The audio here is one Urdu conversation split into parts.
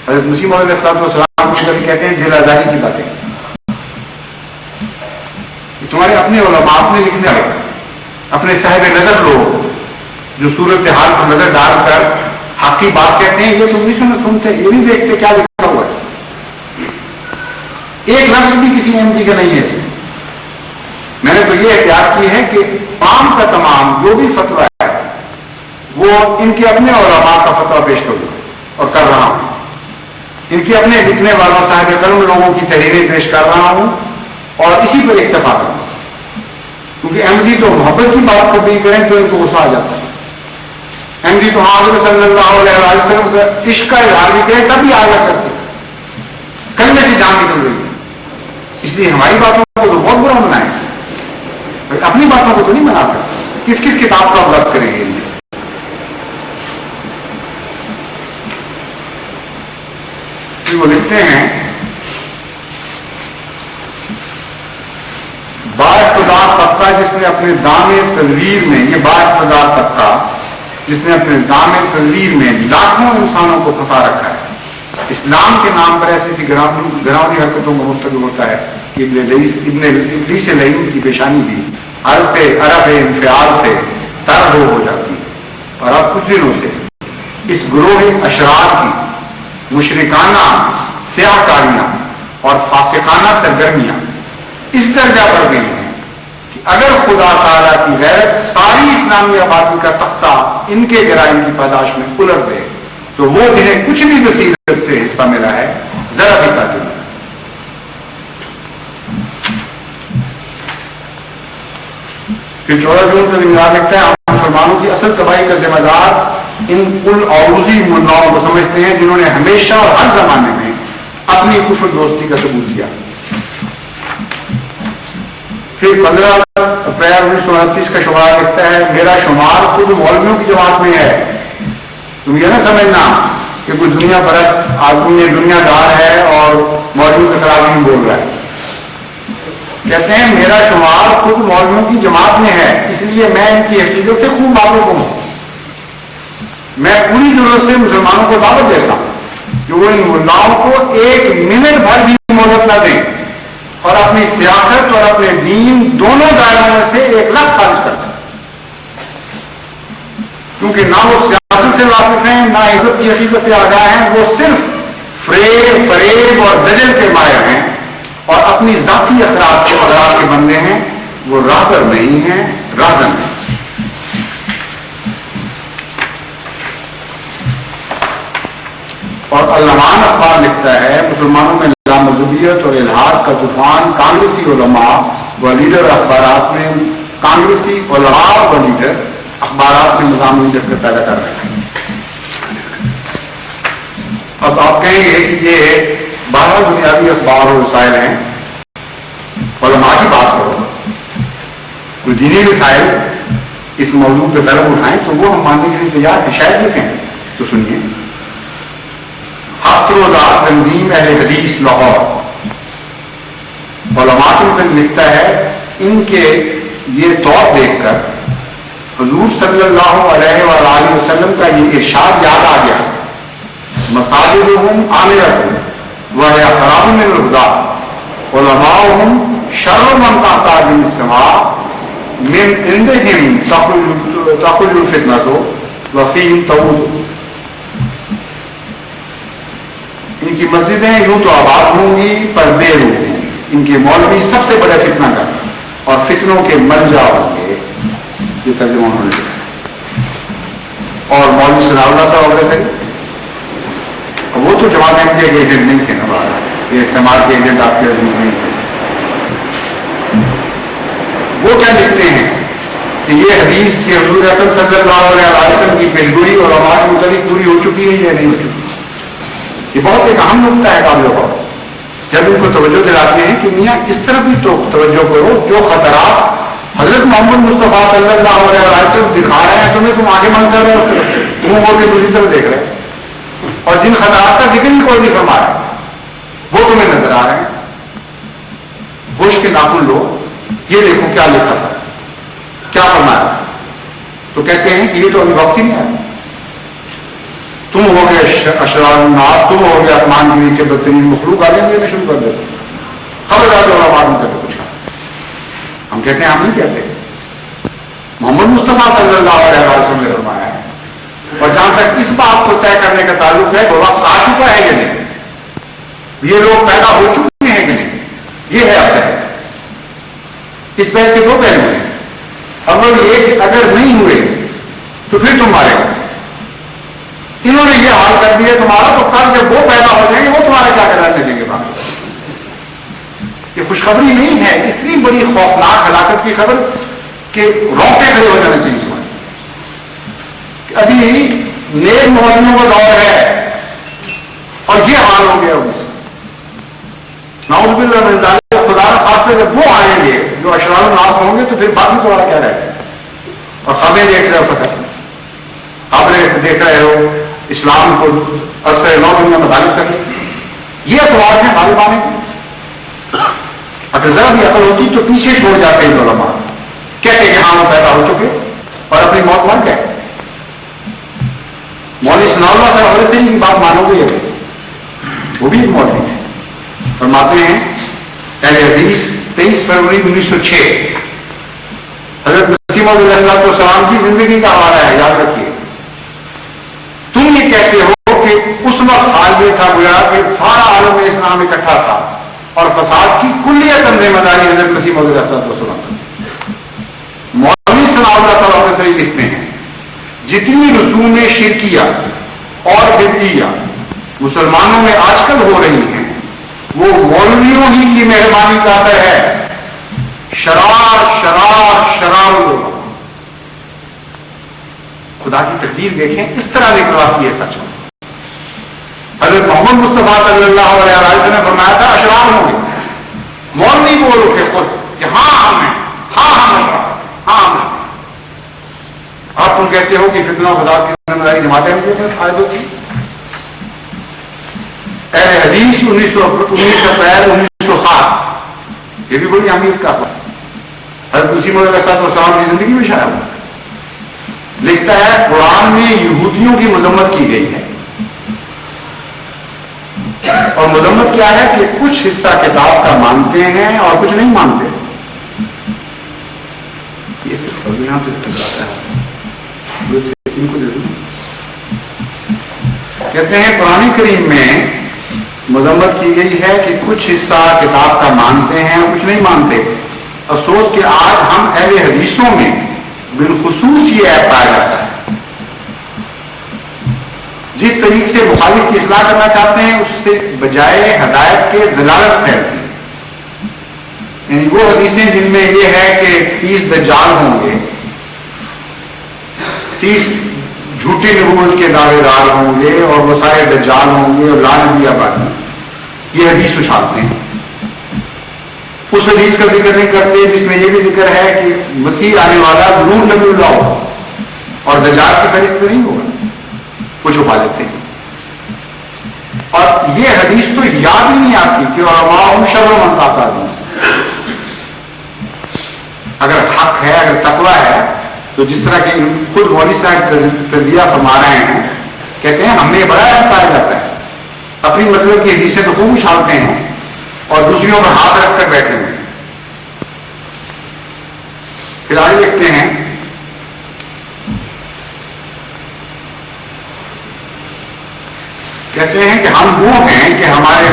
حضرت مسیح موعود علیہ السلام کچھ کبھی کہتے ہیں دل آزاری کی باتیں. تمہارے اپنے علماء اپنے لکھنے والے اپنے صاحب نظر لوگ جو صورت حال پر نظر ڈال کر حق کی بات کہتے ہیں، یہ تم نہیں سنتے، یہ نہیں دیکھتے کیا لکھا ہوا ہے. ایک لفظ بھی کسی ایم جی کا نہیں ہے اس میں. میں نے تو یہ احتیاط کی ہے کہ تمام کا تمام جو بھی فتویٰ ہے وہ ان کے اپنے علماء کا فتویٰ پیش کروں اور کر رہا ہوں. ان کے اپنے لکھنے والوں صاحب قلم لوگوں کی تحریریں پیش کر رہا ہوں اور اسی پر اکتفا کروں. کیونکہ ایم ڈی تو محبت کی بات کو بھی کریں تو ان کو غصہ آ جاتا ہے. ایم ڈی تو حضرت صلی اللہ علیہ وسلم کا عشق کا اظہار بھی کرے تب بھی آگے کرتے کلمے سے جان نکل رہی ہے. اس لیے ہماری باتوں کو تو بہت برا منائیں، اپنی باتوں کو تو نہیں منا سکتے. کس کس کتاب کا رد کریں گے؟ وہ لکھتے ہیں بااقتدار طبقہ جس نے اپنے دام تدبیر میں، یہ بااقتدار طبقہ جس نے اپنے دام تدبیر میں لاکھوں انسانوں کو پھنسا رکھا ہے. اسلام کے نام پر ایسی ایسی گراؤنی حرکتوں کو مرتکب ہوتا ہے کہ ابن ابلیس لعین کی پیشانی بھی عرب انفعال سے تر ہو جاتی ہے. اور اب کچھ دنوں سے اس گروہ اشرار کی مشرکانہ سیاہ کاریاں اور فاسقانہ سرگرمیاں اس درجہ پر گئی ہیں کہ اگر خدا تعالیٰ کی غیرت ساری اسلامی آبادی کا تختہ ان کے جرائم کی پاداش میں الٹ دے تو وہ جنہیں کچھ بھی بصیرت سے حصہ ملا ہے ذرا بھی قابل نہیں. پھر 14 جون کا دن یاد رکھتا ہے ہم مسلمانوں کی اصل تباہی کا ذمہ دار ان کل عروضی مناؤں کو سمجھتے ہیں جنہوں نے ہمیشہ اور ہر زمانے میں اپنی کفر دوستی کا ثبوت دیا. پھر 15 اپریل 1929 کا شمار لکھتا ہے میرا شمار خود مولویوں کی جماعت میں ہے. تم یہ نہ سمجھنا کہ کوئی دنیا پرست آدمی دنیا دار ہے اور مولویوں کے خلاف نہیں بول رہا ہے. کہتے ہیں میرا شمار خود مولویوں کی جماعت میں ہے، اس لیے میں ان کی حقیقت سے خوب واقف ہوں. میں پوری ضرورت سے مسلمانوں کو دعوت دیتا ہوں کہ وہ ان ملاؤں کو ایک منٹ بھر بھی مہلت نہ دیں اور اپنی سیاست اور اپنے دین دونوں دائروں میں سے 1 لاکھ خارج کر دیں. کیونکہ نہ وہ سیاست سے واقف ہیں نہ عزت کی حقیقت سے آگاہ ہیں، وہ صرف فریب اور دجل کے ماہر ہیں اور اپنی ذاتی اخراج کے بندے ہیں. وہ راہبر نہیں ہیں، رازن ہیں. اور علمان اخبار لکھتا ہے مسلمانوں میں لامذہبیت اور الحاد کا طوفان کانگریسی علماء و لیڈر اخبارات میں کانگریسی علماء و لیڈر اخبارات میں مضامین پیدا کر رہے ہیں. اب آپ کہیں گے کہ یہ 12 بنیادی اخبار اور رسائل ہیں، علماء کی بات کرو، کوئی دینی رسائل اس موضوع پہ قلم اٹھائیں تو وہ ہم ماننے کے لیے تیار ہیں. شاید لکھیں تو سنیے. ہفت روزہ تنظیم اہل حدیث لاہور علماء کے متعلق لکھتا ہے ان کے یہ طور دیکھ کر حضور صلی اللہ علیہ وآلہ وسلم کا یہ ارشاد یاد آ گیا مساجدہم عامرۃ وہی خراب من الہدی علماؤہم شر من تحت عدم السماء من عندہم تخل الفتنۃ وفیہم تعود. ان کی مسجدیں یوں تو آباد ہوں گی پر دیر ہوں گی. ان کے مولوی سب سے بڑے فتنہ کر اور فتنوں کے منجا ہوں گے. یہ ترجمہ انہوں نے لکھا. اور مولوی ثناء اللہ صاحب وغیرہ سے وہ تو جماعت احمدیہ کے ایجنٹ نہیں تھے نا، یہ استعمال کے ایجنٹ آپ کے عزیز نہیں تھے. وہ کیا لکھتے ہیں کہ یہ حدیث کہ حضور اکرم صلی اللہ علیہ وسلم کی پیشگوئی اور علماء کے متعلق پوری ہو چکی ہے یا نہیں ہو چکی. یہ بہت ایک اہم نقطہ ہے قابل غور. جب ان کو توجہ دلاتے ہیں کہ میاں اس طرح بھی تو توجہ کرو جو خطرات حضرت محمد مصطفیٰ صلی اللہ علیہ وسلم دکھا رہے ہیں تمہیں تم آگے بند کر رہے ہو، منہ موڑ کے دوسری طرف دیکھ رہے ہیں، اور جن خطرات کا ذکر ہی کوئی نہیں فرما رہا وہ تمہیں نظر آ رہے ہیں. ہوش کے ناخن لو، یہ دیکھو کیا لکھا تھا، کیا فرمایا تھا. تو کہتے ہیں کہ یہ تو ابھی وقت ہی نہیں آیا. تم ہو گئے اشرار الناس، تم ہو گئے آسمان کے نیچے بدترین مخلوق، آگے دینا شروع کر دیتے خبردار جو علماء نے کبھی کچھ کہا۔ ہم کہتے ہیں ہم نہیں کہتے، محمد مصطفیٰ صلی اللہ علیہ وسلم نے فرمایا ہے۔ اور جہاں تک اس بات کو طے کرنے کا تعلق ہے کہ وقت آ چکا ہے کہ نہیں، یہ لوگ پیدا ہو چکے ہیں کہ نہیں، یہ ہے اب بحث۔ اس بحث کے دو پہلو ہیں، اول یہ کہ اگر نہیں ہوئے تو پھر تم مارے گا۔ انہوں نے یہ حال کر دیا تمہارا، تو کل جب وہ پیدا ہو جائیں گے وہ تمہارا کیا کرنا دیں گے بات۔ یہ خوشخبری نہیں ہے، اتنی بڑی خوفناک ہلاکت کی خبر کہ روکے کھڑے ہو جانا چاہیے تمہیں کہ ابھی نیک مومنوں کا دور ہے اور یہ حال ہو گیا۔ نعوذ باللہ من ذالک، خدا نہ خاصے جب وہ آئیں گے جو اشرار الناس ہوں گے تو پھر باقی تمہارا کیا رہے گا۔ اور خبریں دیکھ رہے ہو، فتح خبریں دیکھ رہے ہو، اسلام کو عرصہ نو دنیا میں غالب کر لی، یہ اخبار ہے غالب آنے کی۔ اگر ذرا بھی عقل ہوتی تو پیچھے چھوڑ جاتے ہیں علماء، کہتے کہ ہاں وہ پیدا ہو چکے اور اپنی موت مر گئے۔ مولوی ثناء اللہ صاحب علیہ سے بات مانو گے، وہ بھی ایک مولوی تھے، فرماتے ہیں اہل حدیث 23 فروری 1906 حضرت مسیح موعود علیہ السلام کی زندگی کا حوالہ ہے، یاد رکھیے۔ تم یہ کہتے ہو کہ اس وقت حال یہ تھا گویا کہ سارا عالم اسلام اکٹھا تھا اور فساد کی کلیت ذمہ داری حضرت مسیح موعود علیہ السلام کی۔ مولوی ثناء اللہ تعالیٰ علیہ وسلم لکھتے ہیں جتنی رسوم شرکیہ اور بدعیہ مسلمانوں میں آج کل ہو رہی ہیں وہ مولویوں ہی کی مہربانی کا اثر ہے۔ شرار شرار شرار لوگ، خدا کی تقدیر دیکھیں اس طرح نکلواتی ہے سچ۔ حضرت محمد مصطفیٰ صلی اللہ علیہ وسلم نے فرمایا تھا اشرار ہوں گے، مولوی بول اٹھے خود کہ ہاں ہم ہیں، ہاں ہم اشرار، ہاں ہم اشرار۔ آپ تم کہتے ہو کہ فتنہ و فساد کی ذمہ داری جماعتیں نہیں دیتے فائدوں کی۔ اہل حدیث 19 اپریل 1907، یہ بھی بڑی اہمیت کا ہے، حضرت مسیح موعود علیہ السلام کی زندگی میں شاید لکھتا ہے قرآن میں یہودیوں کی مذمت کی گئی ہے، اور مذمت کیا ہے کہ کچھ حصہ کتاب کا مانتے ہیں اور کچھ نہیں مانتے۔ اس یہاں سے ان کو کہتے ہیں قرآن کریم میں مذمت کی گئی ہے کہ کچھ حصہ کتاب کا مانتے ہیں اور کچھ نہیں مانتے۔ افسوس کہ آج ہم اہل حدیثوں میں بالخصوص یہ عیب پایا جاتا ہے، جس طریقے سے مخالف کی اصلاح کرنا چاہتے ہیں اس سے بجائے ہدایت کے ضلالت پھیلتی ہے۔ یعنی وہ حدیثیں جن میں یہ ہے کہ 30 دجال ہوں گے، 30 جھوٹی نبوت کے دعوے دار ہوں گے اور وہ سارے دجال ہوں گے اور لا نبی آبادی، یہ حدیث اچھالتے ہیں۔ اس حدیث کا ذکر نہیں کرتے جس میں یہ بھی ذکر ہے کہ مسیح آنے والا ضرور نبی اللہ ہوگا اور دجال کی فہرست میں نہیں ہوگا، وہ چھپا دیتے ہیں۔ اور یہ حدیث تو یاد ہی نہیں آتی کہ علماء شر من تقوا، اگر حق ہے، اگر تقویٰ ہے تو جس طرح کہ خود مولوی صاحب تجزیہ فرما رہے ہیں، کہتے ہیں ہم نے بڑا اہم پایا جاتا ہے، اپنی مطلب کی حدیثیں تو خوب اچھالتے ہیں اور دوسریوں پر ہاتھ رکھ کر بیٹھے ہوئے۔ پھر آگے دیکھتے ہیں کہتے ہیں کہ ہم وہ ہیں کہ ہمارے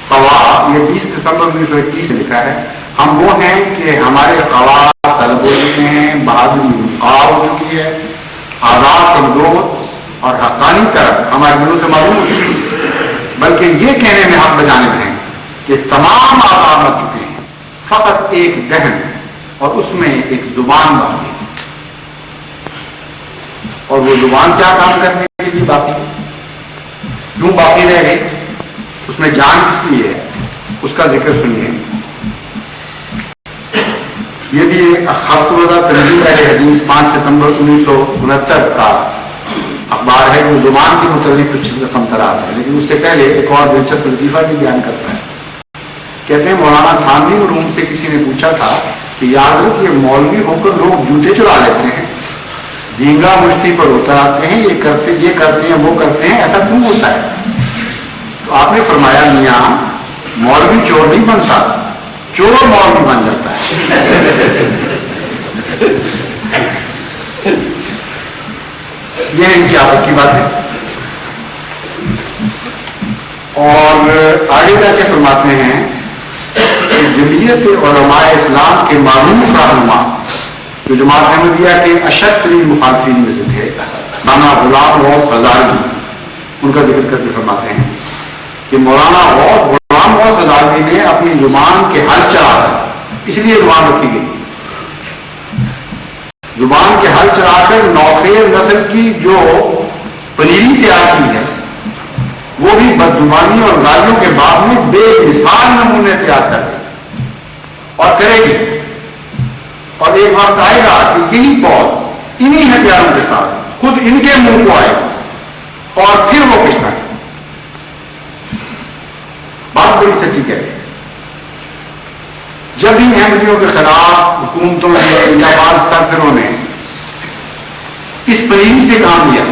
قوا، یہ 20 دسمبر 1921 سے لکھا ہے، ہم وہ ہیں کہ ہمارے قوا سلب ہو چکے ہیں، بہادری منقطع ہو چکی ہے، آزاد کمزور اور حقانی طرف ہمارے دلوں سے معلوم ہو چکی ہے، بلکہ یہ کہنے میں حق بجانب ہیں کہ تمام آزاد مر چکے ہیں، فقط ایک دہن اور اس میں ایک زبان باقی ہے، اور وہ زبان کیا کام کرنے کے لیے باقی ہے، کیوں باقی رہ گئی، اس میں جان کس لیے ہے، اس کا ذکر سنیے۔ یہ بھی ایک خاص تنظیم اہل حدیث 5 ستمبر 1969 کا اخبار ہے جو زبان کے متعلق کچھ رقم تراز ہے، لیکن اس سے پہلے ایک اور دلچسپ لطیفہ بھی بیان کرتا ہے۔ کہتے ہیں مولانا تھانوی روم سے کسی نے پوچھا تھا کہ یا حضرت یہ مولوی ہو کر لوگ جوتے چرا لیتے ہیں، ڈینگا مشتی پر اتر آتے ہیں، یہ کرتے ہیں وہ کرتے ہیں، ایسا کیوں ہوتا ہے؟ تو آپ نے فرمایا میاں مولوی چور نہیں بنتا، چور مولوی بن جاتا ہے۔ یہ ان کی آپس کی بات ہے۔ اور آگے جا کے فرماتے ہیں کہ جمعیت علماء اسلام کے معروف رہنما جو جماعت احمدیہ کے اشد ترین مخالفین میں سے تھے، مولانا غلام غوث ہزاروی، ان کا ذکر کر کے فرماتے ہیں کہ مولانا غلام غوث ہزاروی نے اپنی زبان کے حل چلا کر، اس لیے زبان رکھی گئی، زبان کے حل چلا کر نوخیز نسل کی جو پنیری تیار کی ہے، وہ بھی بدزبانی اور گالیوں کے بعد میں بے مثال نمونے تیار کر گئی اور کرے گی۔ اور ایک وقت آئے گا کہ یہی پود انہی ہتھیاروں کے ساتھ خود ان کے منہ کو آئے گا اور پھر وہ پچھتائے۔ بات بڑی سچی کہہ رہی ہے۔ جب ان احمدیوں کے خلاف حکومتوں یا بعض سرکروں نے اس پنیری سے کام لیا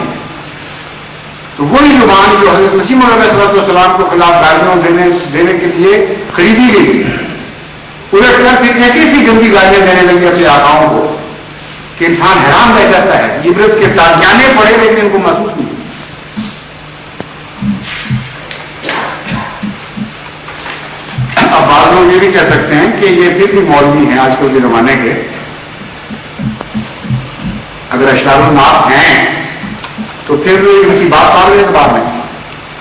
تو وہی زبان جو حضرت مسیح موعود علیہ السلام کو خلاف گالیاں دینے کے لیے خریدی گئی تھی، الٹ کر پھر ایسی ایسی گندی گالیاں دینے لگی اپنے آقاؤں کو کہ انسان حیران رہ جاتا ہے۔ عبرت کے تازیانے پڑے لیکن ان کو محسوس نہیں۔ اب بعض لوگ یہ بھی کہہ سکتے ہیں کہ یہ پھر بھی مولوی ہیں آج کل کے زمانے کے، اگر اشرار الناس ہیں تو پھر ان کی بات مان لیں بعد میں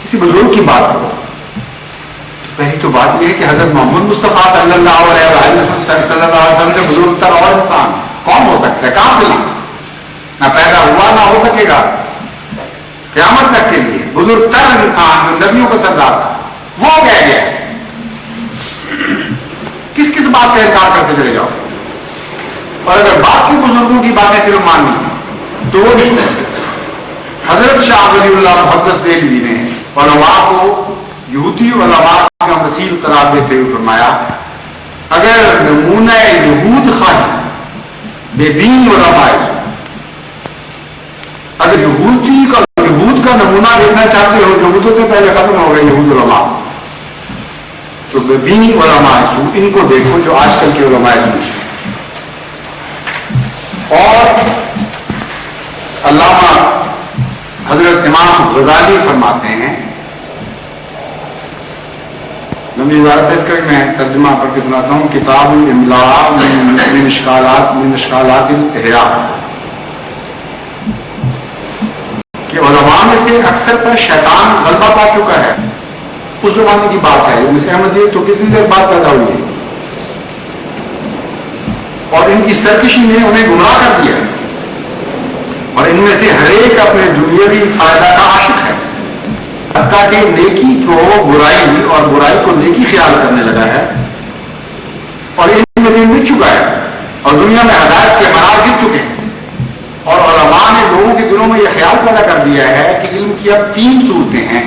کسی بزرگ کی بات کرو۔ پہلی تو بات یہ ہے کہ حضرت محمد مصطفیٰ صلی اللہ علیہ وسلم سے بزرگ تر اور انسان کون ہو سکتا ہے؟ کہاں سے نہ پیدا ہوا نہ ہو سکے گا قیامت تک کے لیے۔ بزرگ تر انسان جو نبیوں کا سردار تھا وہ کہہ گیا، کس بات کا انکار کرتے چلے جاؤ؟ اور اگر باقی بزرگوں کی باتیں صرف ماننی تو وہ نہیں ہے۔ حضرت شاہ ولی اللہ محدث دہلوی نے علماء کو یہودی علماء کا مسیح قرار دیتے ہوئے فرمایا اگر نمونہ یہود خواہی بے دین علماء، اگر یہود کا نمونہ دیکھنا چاہتے ہو جو بدعتیں سے پہلے ختم ہو گئے یہود علماء، تو بے دین علماء ان کو دیکھو جو آج کل کے علماء اور علامہ حضرت امام غزالی فرماتے ہیں، لمبی عبارت ہے اس کا میں ترجمہ پڑھ کے سناتا ہوں، کتاب الاملاء من اشکالات الاحیاء، کہ علماء میں سے اکثر پر شیطان غلبہ پا چکا ہے۔ اس زمانے کی بات ہے، احمدیت تو کتنی دیر بعد پیدا ہوئی ہے، اور ان کی سرکشی نے انہیں گمراہ کر دیا، اور ان میں سے ہر ایک اپنے دنیاوی فائدہ کا عاشق ہے، حتیٰ کہ نیکی کو برائی اور برائی کو نیکی خیال کرنے لگا ہے، اور ان میں دن مٹ چکا ہے اور دنیا میں ہدایت کے منار گر چکے ہیں۔ اور علماء نے لوگوں کے دلوں میں یہ خیال پیدا کر دیا ہے کہ علم کی اب 3 صورتیں ہیں۔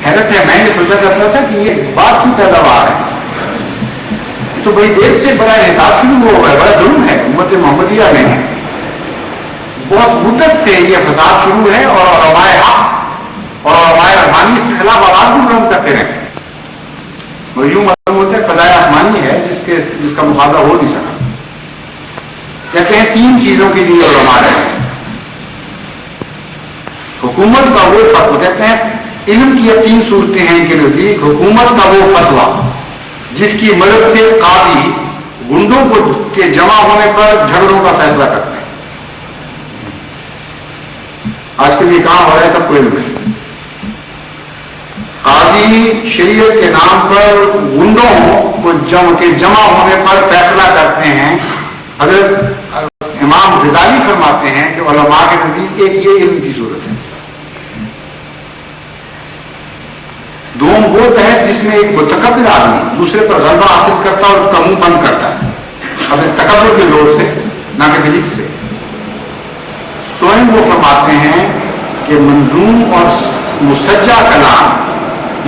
حیرت ہے، میں نے سوچا کرتا تھا کہ یہ بات کی پیداوار ہے تو بڑی دیر سے بڑا انحطاط شروع ہوا ہے، بڑا ظلم ہے امت محمدیہ میں، بہت مدت سے یہ فساد شروع ہے، اور علماء حق اور علماء رحمانی اس کے خلاف آواز بھی بلند کرتے رہے، اور یوں معلوم ہوتا ہے فضائے آسمانی ہے جس کا مقابلہ ہو نہیں سکا۔ کہتے ہیں 3 چیزوں کے لیے علماء رہے ہیں، حکومت کا وہ فتویٰ، کہتے ہیں علم کی اب 3 صورتیں ہیں ان کے نزدیک، حکومت کا وہ فتویٰ جس کی مدد سے قاضی گنڈوں کے جمع ہونے پر جھگڑوں کا فیصلہ کرتے ہیں۔ آج کل یہ کام ہو رہا ہے، سب کو علم ہے، قاضی شریعت کے نام پر گنڈوں کو جمع ہونے پر فیصلہ کرتے ہیں۔ حضرت امام غزالی فرماتے ہیں کہ علماء کے نزدیک ایک یہ علم کی صورت ہے۔ دوم وہ بحث جس میں ایک متکبر آدمی دوسرے پر غلبہ حاصل کرتا اور اس کا منہ بند کرتا ہے اپنے تکبر کے زور سے، نہ کہ دلیل سے۔ سوئم وہ فرماتے ہیں کہ منظوم اور مسجع کلام